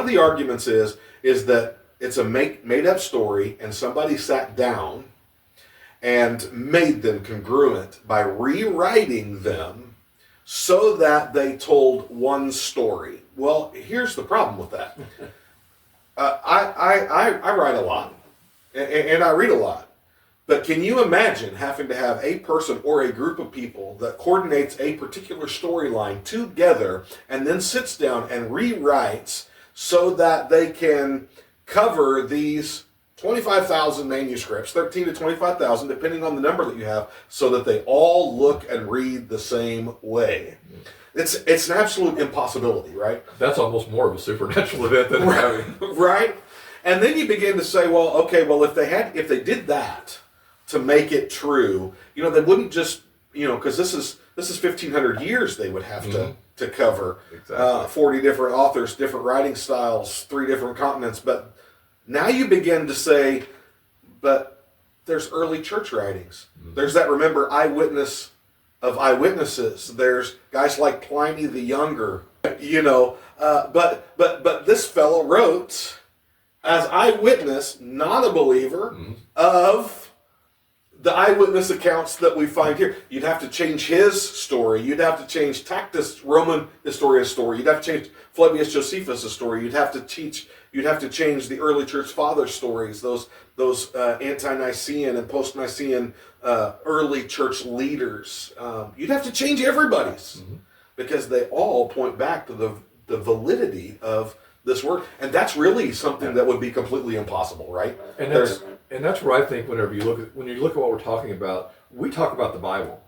of the arguments is that it's a made up story, and somebody sat down and made them congruent by rewriting them so that they told one story. Well, here's the problem with that. I write a lot, and I read a lot. But can you imagine having to have a person or a group of people that coordinates a particular storyline together and then sits down and rewrites so that they can cover these 25,000 manuscripts, 13 to 25,000, depending on the number that you have, so that they all look and read the same way? It's an absolute impossibility, right? That's almost more of a supernatural event than having. Right? And then you begin to say, well, okay, well, if they did that to make it true, they wouldn't just, because this is 1,500 years they would have to cover. Exactly. 40 different authors, different writing styles, 3 different continents. But now you begin to say, but there's early church writings. There's that, remember, eyewitness of eyewitnesses. There's guys like Pliny the Younger, but this fellow wrote as eyewitness, not a believer, of the eyewitness accounts that we find here. You'd have to change his story. You'd have to change Tacitus, Roman historian's story. You'd have to change Flavius Josephus' story. You'd have to change the early church fathers' stories, those ante-Nicene and post-Nicene early church leaders. You'd have to change everybody's because they all point back to the validity of this word, and that's really something that would be completely impossible, right? And that's where I think when you look at what we're talking about, we talk about the Bible.